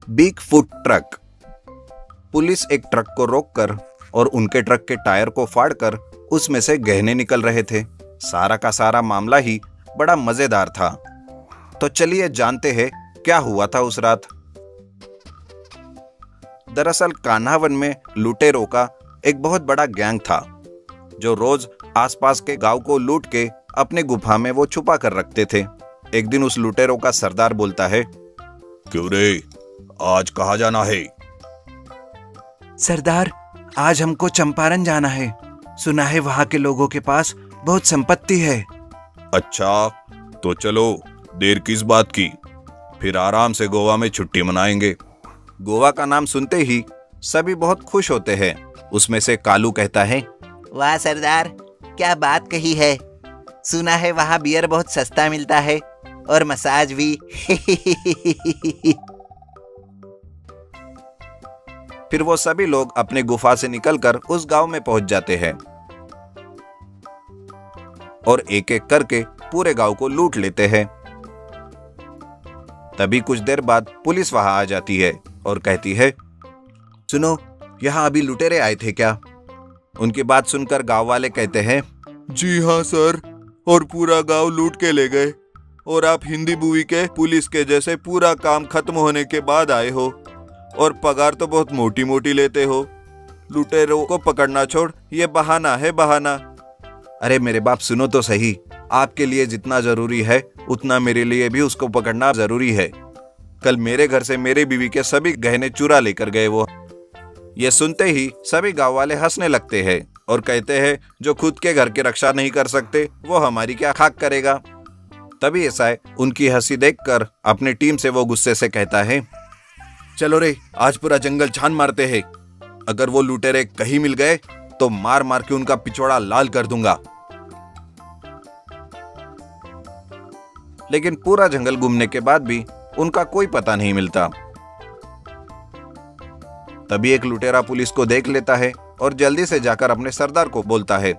Big foot truck. Police एक truck को रोककर और उनके ट्रक के टायर को फाड़कर उसमें से गहने निकल रहे थे। सारा का सारा मामला ही बड़ा मजेदार था। तो चलिए जानते हैं क्या हुआ था उस रात। दरअसल कान्हावन में लुटेरों का एक बहुत बड़ा गैंग था जो रोज आसपास के गांव को लूट के अपने गुफा में वो छुपा कर रखते थे। एक दिन उस लुटेरों का सरदार बोलता है, क्यों रे, आज कहाँ जाना है? सरदार, आज हमको चंपारण जाना है। सुना है वहाँ के लोगों के पास बहुत संपत्ति है। अच्छा, तो चलो, देर किस बात की, फिर आराम से गोवा में छुट्टी मनाएंगे। गोवा का नाम सुनते ही सभी बहुत खुश होते हैं। उसमें से कालू कहता है, वाह सरदार, क्या बात कही है। सुना है वहाँ बियर बहुत सस्ता मिलता है और मसाज भी। फिर वो सभी लोग अपने गुफा से निकलकर उस गांव में पहुंच जाते हैं और एक एक करके पूरे गांव को लूट लेते हैं। तभी कुछ देर बाद पुलिस वहां आ जाती है और कहती है, सुनो, यहाँ अभी लुटेरे आए थे क्या? उनकी बात सुनकर गांव वाले कहते हैं, जी हाँ सर, और पूरा गांव लूट के ले गए, और आप हिंदी मूवी के पुलिस के जैसे पूरा काम खत्म होने के बाद आए हो, और पगार तो बहुत मोटी मोटी लेते हो। लुटेरों को पकड़ना छोड़, ये बहाना है, बहाना। अरे मेरे बाप, सुनो तो सही। आपके लिए जितना जरूरी है उतना मेरे लिए भी उसको पकड़ना जरूरी है। कल मेरे घर से मेरे बीवी के सभी गहने चुरा लेकर गए वो। ये सुनते ही सभी गांव वाले हंसने लगते हैं और कहते हैं, जो खुद के घर की रक्षा नहीं कर सकते वो हमारी क्या खाक करेगा। तभी ऐसा है, उनकी हंसी देखकर अपनी टीम से वो गुस्से से कहता है, चलो रे, आज पूरा जंगल छान मारते हैं। अगर वो लुटेरे कहीं मिल गए तो मार मार के उनका पिछवाड़ा लाल कर दूंगा। लेकिन पूरा जंगल घूमने के बाद भी उनका कोई पता नहीं मिलता। तभी एक लुटेरा पुलिस को देख लेता है और जल्दी से जाकर अपने सरदार को बोलता है,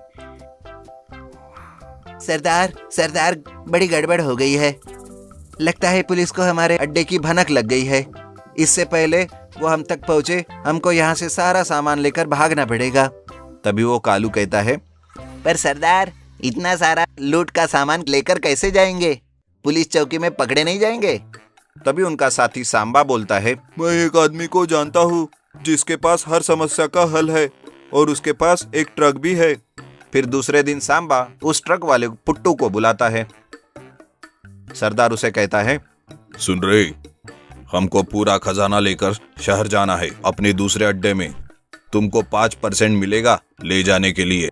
सरदार, बड़ी गड़बड़ हो गई है। लगता है पुलिस को हमारे अड्डे की भनक लग गई है। इससे पहले वो हम तक पहुंचे, हमको यहाँ से सारा सामान लेकर भागना पड़ेगा। तभी वो कालू कहता है, पर सरदार, इतना सारा लूट का सामान लेकर कैसे जाएंगे? पुलिस चौकी में पकड़े नहीं जाएंगे? तभी उनका साथी सांबा बोलता है, मैं एक आदमी को जानता हूँ जिसके पास हर समस्या का हल है, और उसके पास एक ट्रक भी है। फिर दूसरे दिन सांबा उस ट्रक वाले पुट्टू को बुलाता है। सरदार उसे कहता है, सुन रे, हमको पूरा खजाना लेकर शहर जाना है अपने दूसरे अड्डे में। तुमको 5% मिलेगा ले जाने के लिए।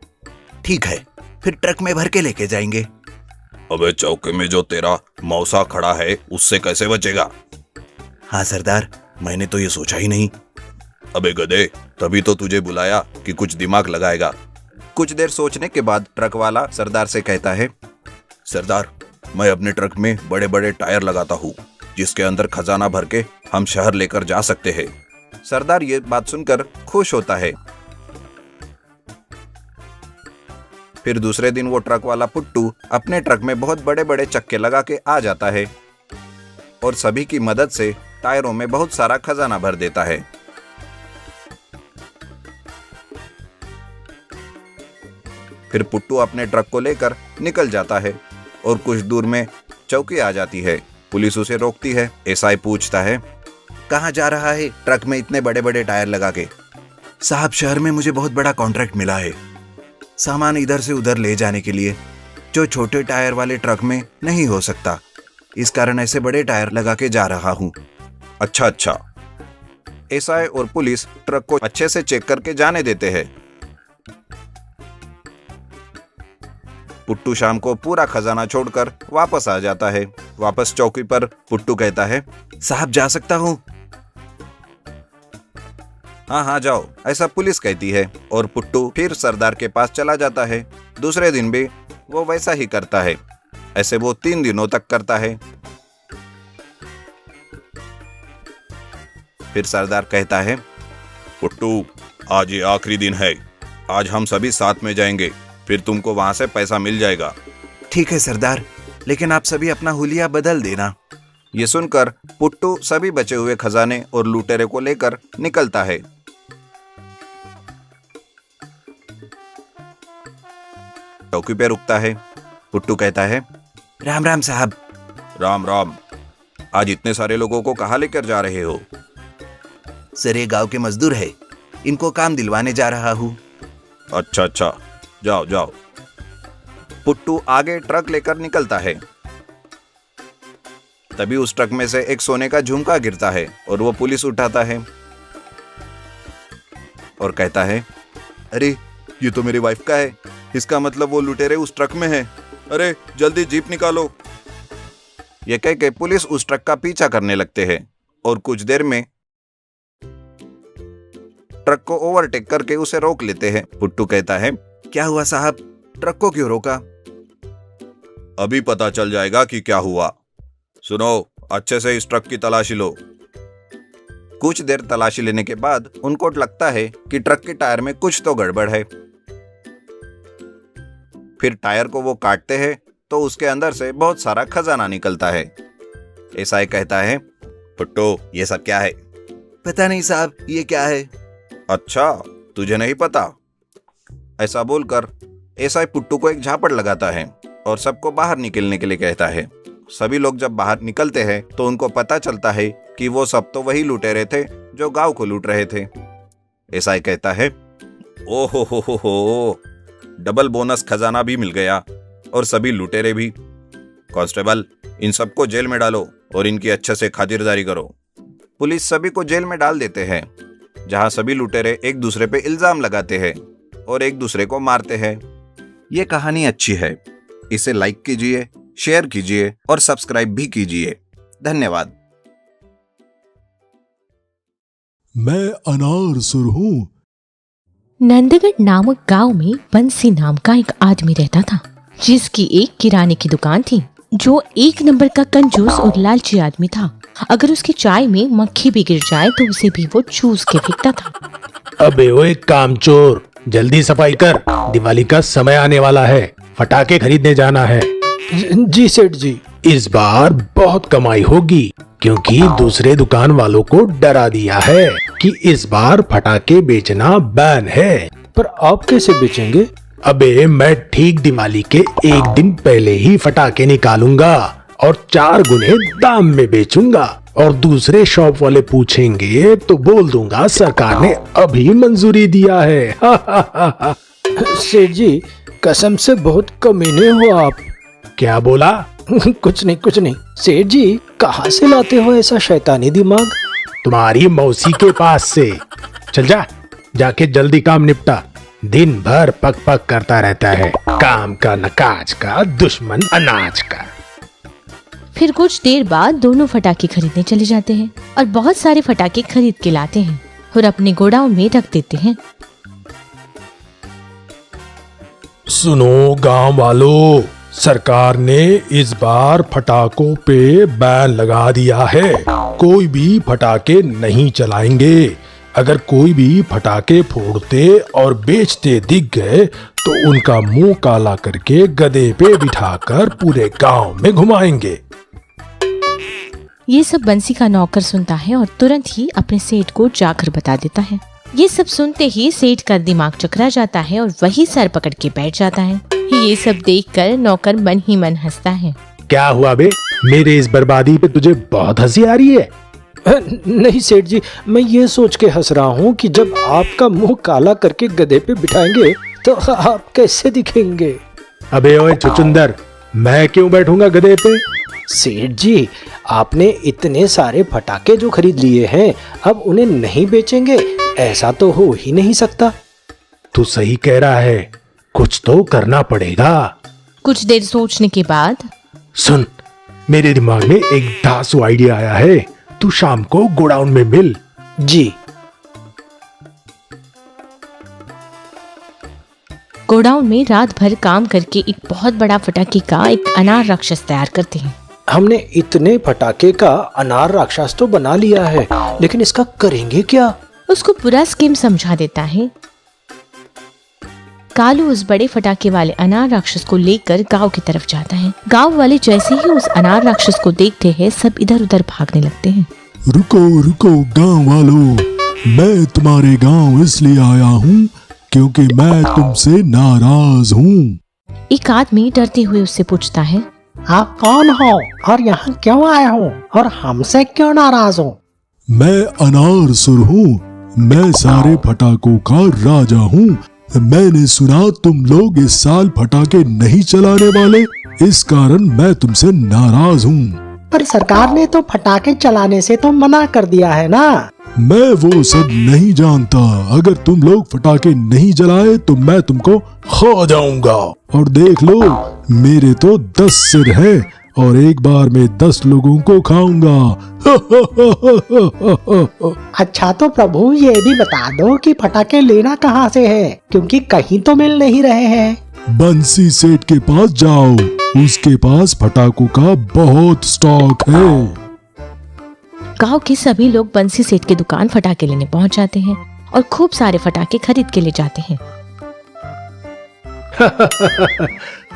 ठीक है, फिर ट्रक में भर के लेके जाएंगे। अबे चौके में जो तेरा मौसा खड़ा है उससे कैसे बचेगा? हाँ सरदार, मैंने तो ये सोचा ही नहीं। अबे गधे, तभी तो तुझे बुलाया कि कुछ दिमाग लगाएगा। कुछ देर सोचने के बाद ट्रक वाला सरदार से कहता है, सरदार, मैं अपने ट्रक में बड़े बड़े टायर लगाता हूँ जिसके अंदर खजाना भर के हम शहर लेकर जा सकते हैं। सरदार ये बात सुनकर खुश होता है। फिर दूसरे दिन वो ट्रक वाला पुट्टू अपने ट्रक में बहुत बड़े बड़े चक्के लगा के आ जाता है और सभी की मदद से टायरों में बहुत सारा खजाना भर देता है। फिर पुट्टू अपने ट्रक को लेकर निकल जाता है और कुछ दूर में चौकी आ जाती है। पुलिस उसे रोकती है। एसआई पूछता है, कहाँ जा रहा है ट्रक में इतने बड़े बड़े टायर लगा के? साहब, शहर में मुझे बहुत बड़ा कॉन्ट्रैक्ट मिला है सामान इधर से उधर ले जाने के लिए, जो छोटे टायर वाले ट्रक में नहीं हो सकता। इस कारण ऐसे बड़े टायर लगा के जा रहा हूँ। अच्छा। एसआई और पुलिस ट्रक को अच्छे से चेक करके जाने देते हैं। पुट्टू शाम को पूरा खजाना छोड़कर वापस आ जाता है। वापस चौकी पर पुट्टू कहता है, साहब, जा सकता हूँ? हाँ जाओ, ऐसा पुलिस कहती है। और पुट्टू फिर सरदार के पास चला जाता है। दूसरे दिन भी वो वैसा ही करता है। ऐसे वो 3 दिनों तक करता है। फिर सरदार कहता है, पुट्टू, आज ये आखिरी दिन है। आज हम सभी साथ में जाएंगे, फिर तुमको वहां से पैसा मिल जाएगा। ठीक है सरदार, लेकिन आप सभी अपना हुलिया बदल देना। ये सुनकर पुट्टू सभी बचे हुए खजाने और लुटेरे को लेकर निकलता है। चौकी पे रुकता है। पुट्टू कहता है, राम राम साहब। राम राम। आज इतने सारे लोगों को कहाँ लेकर जा रहे हो? सर, ये गांव के मजदूर है, इनको काम दिलवाने जा रहा हूँ। अच्छा अच्छा, जाओ जाओ। पुट्टू आगे ट्रक लेकर निकलता है। तभी उस ट्रक में से एक सोने का झुमका गिरता है और वो पुलिस उठाता है और कहता है, अरे ये तो मेरी वाइफ का है, इसका मतलब वो लुटेरे उस ट्रक में हैं। अरे जल्दी जीप निकालो। ये कह के पुलिस उस ट्रक का पीछा करने लगते हैं और कुछ देर में ट्रक को ओवरटेक करके उसे रोक लेते हैं। पुट्टू कहता है, क्या हुआ साहब, ट्रक को क्यों रोका? अभी पता चल जाएगा कि क्या हुआ। सुनो, अच्छे से इस ट्रक की तलाशी लो। कुछ देर तलाशी लेने के बाद उनको लगता है कि ट्रक के टायर में कुछ तो गड़बड़ है। फिर टायर को वो काटते हैं तो उसके अंदर से बहुत सारा खजाना निकलता है। एसआई कहता है, पुट्टू ये सब क्या है? पता नहीं साहब, ये क्या है? अच्छा, तुझे नहीं पता? ऐसा बोलकर एसआई पुट्टू को एक झापड़ लगाता है और सबको बाहर निकलने के लिए कहता है। सभी लोग जब बाहर निकलते हैं तो उनको पता चलता है कि वो सब तो वही लुटेरे थे जो गांव को लूट रहे थे। एसआई कहता है, ओहो, डबल बोनस खजाना भी मिल गया और सभी लुटेरे भी। कांस्टेबल, इन सबको जेल में डालो और इनकी अच्छे से खातिरदारी करो। पुलिस सभी को जेल में डाल देते हैं, जहां सभी लुटेरे एक दूसरे पे इल्जाम लगाते हैं और एक दूसरे को मारते हैं। ये कहानी अच्छी है, इसे लाइक कीजिए, शेयर कीजिए और सब्सक्राइब भी कीजिए। धन्यवाद। मैं अनार सुर हूँ। नंदगढ़ नामक गांव में बंसी नाम का एक आदमी रहता था, जिसकी एक किराने की दुकान थी। जो एक नंबर का कंजूस और लालची आदमी था। अगर उसकी चाय में मक्खी भी गिर जाए तो उसे भी वो चूस के फेंकता था। अबे ओए कामचोर, जल्दी सफाई कर, दिवाली का समय आने वाला है, फटाके खरीदने जाना है। जी सेठ जी। इस बार बहुत कमाई होगी क्योंकि दूसरे दुकान वालों को डरा दिया है कि इस बार फटाके बेचना बैन है। पर आप कैसे बेचेंगे? अबे मैं ठीक दिवाली के एक दिन पहले ही फटाके निकालूंगा और 4 गुने दाम में बेचूंगा और दूसरे शॉप वाले पूछेंगे तो बोल दूंगा सरकार ने अभी मंजूरी दिया है। सेठ जी, कसम से बहुत कमीने हो आप। क्या बोला? कुछ नहीं। सेठ जी, कहाँ से लाते हो ऐसा शैतानी दिमाग? तुम्हारी मौसी के पास से। चल जा, जाके जल्दी काम निपटा। दिन भर पक पक करता रहता है, काम का न काज का, दुश्मन अनाज का। फिर कुछ देर बाद दोनों फटाके खरीदने चले जाते हैं और बहुत सारे फटाके खरीद के लाते हैं और अपने गोडाउन में रख देते हैं। सुनो गांव वालों, सरकार ने इस बार फटाकों पे बैन लगा दिया है। कोई भी फटाके नहीं चलाएंगे। अगर कोई भी फटाके फोड़ते और बेचते दिख गए तो उनका मुंह काला करके गधे पे बिठाकर पूरे गांव में घुमाएंगे। ये सब बंसी का नौकर सुनता है और तुरंत ही अपने सेठ को जाकर बता देता है। ये सब सुनते ही सेठ का दिमाग चकरा जाता है और वही सर पकड़ के बैठ जाता है। ये सब देखकर नौकर मन ही मन हंसता है। क्या हुआ बे, मेरे इस बर्बादी पे तुझे बहुत हंसी आ रही है? नहीं सेठ जी, मैं ये सोच के हंस रहा हूँ कि जब आपका मुंह काला करके गधे पे बिठाएंगे तो आप कैसे दिखेंगे? अबे ओए चुचुंदर, मैं क्यों बैठूंगा गधे पे? सेठ जी, आपने इतने सारे फटाके जो खरीद लिए हैं, अब उन्हें नहीं बेचेंगे, ऐसा तो हो ही नहीं सकता। तू सही कह रहा है, कुछ तो करना पड़ेगा। कुछ देर सोचने के बाद, सुन, मेरे दिमाग में एक धांसू आइडिया आया है। तू शाम को गोडाउन में मिल। जी। गोडाउन में रात भर काम करके एक बहुत बड़ा फटाके का एक अनार राक्षस तैयार करते हैं। हमने इतने फटाके का अनार राक्षस तो बना लिया है, लेकिन इसका करेंगे क्या? उसको पूरा स्कीम समझा देता है। कालू उस बड़े फटाके वाले अनार राक्षस को लेकर गांव की तरफ जाता है। गांव वाले जैसे ही उस अनार राक्षस को देखते हैं सब इधर उधर भागने लगते हैं। रुको रुको गांव वालों, मैं तुम्हारे गांव इसलिए आया हूँ क्योंकि मैं तुमसे नाराज हूँ। एक आदमी डरते हुए उससे पूछता है, आप कौन हो और यहाँ क्यों आए हो और हमसे क्यों नाराज हो? मैं अनारसुर हूँ, मैं सारे फटाकों का राजा हूँ। मैंने सुना तुम लोग इस साल फटाके नहीं चलाने वाले, इस कारण मैं तुमसे नाराज हूँ। पर सरकार ने तो फटाके चलाने से तो मना कर दिया है ना। मैं वो सब नहीं जानता। अगर तुम लोग फटाके नहीं जलाए तो मैं तुमको खा जाऊंगा। और देख लो, मेरे तो 10 सिर है और एक बार में 10 लोगों को खाऊंगा। अच्छा तो प्रभु ये भी बता दो कि फटाके लेना कहाँ से है, क्योंकि कहीं तो मिल नहीं रहे हैं। बंसी सेठ के पास जाओ, उसके पास फटाकों का बहुत स्टॉक है। गांव के सभी लोग बंसी सेठ की दुकान फटाके लेने पहुंच जाते हैं और खूब सारे फटाके खरीद के ले जाते हैं।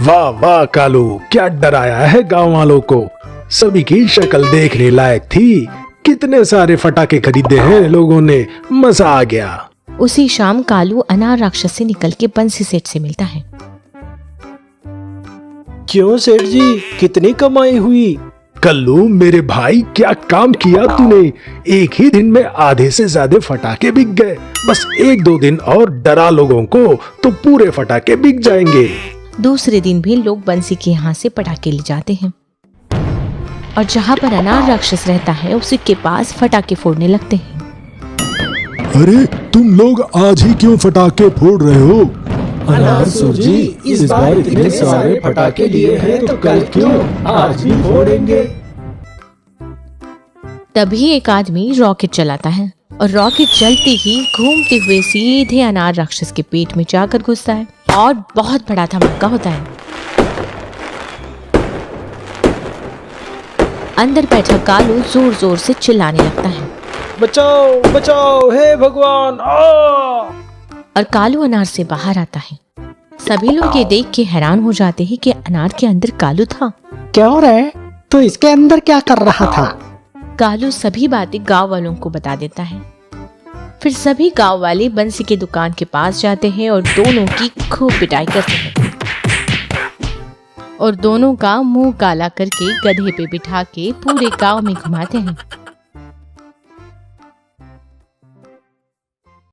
वाह वाह कालू, क्या डराया है गांव वालों को। सभी की शक्ल देखने लायक थी। कितने सारे फटाके खरीदे हैं लोगों ने, मजा आ गया। उसी शाम कालू अनार राक्षस से निकल के बंसी सेठ से मिलता है। क्यों सेठ जी, कितनी कमाई हुई? कल्लू मेरे भाई, क्या काम किया तूने। एक ही दिन में आधे से ज्यादा फटाके बिक गए। बस 1-2 दिन और डरा लोगों को तो पूरे फटाके बिक जाएंगे। दूसरे दिन भी लोग बंसी के यहाँ से पटाखे ले जाते हैं और जहाँ पर अनार राक्षस रहता है उसी के पास फटाके फोड़ने लगते हैं। अरे तुम लोग आज ही क्यों फटाके फोड़ रहे हो? अनारसुर जी, इस बार इतने सारे फटाके लिए हैं तो कल क्यों, आज ही फोड़ेंगे। तभी एक आदमी रॉकेट चलाता है और रॉकेट चलते ही घूमते हुए सीधे अनार राक्षस के पेट में जाकर घुसता है और बहुत बड़ा धमाका होता है। अंदर बैठा कालू जोर जोर से चिल्लाने लगता है, बचाओ बचाओ, हे भगवान आ! और कालू अनार से बाहर आता है। सभी लोग ये देख के हैरान हो जाते हैं कि अनार के अंदर कालू था। क्यों रे, तो इसके अंदर क्या कर रहा था? कालू सभी बातें गांव वालों को बता देता है। फिर सभी गांव वाले बंसी की दुकान के पास जाते हैं और दोनों की खूब पिटाई करते हैं और दोनों का मुंह काला करके गधे पे बिठा के पूरे गांव में घुमाते हैं।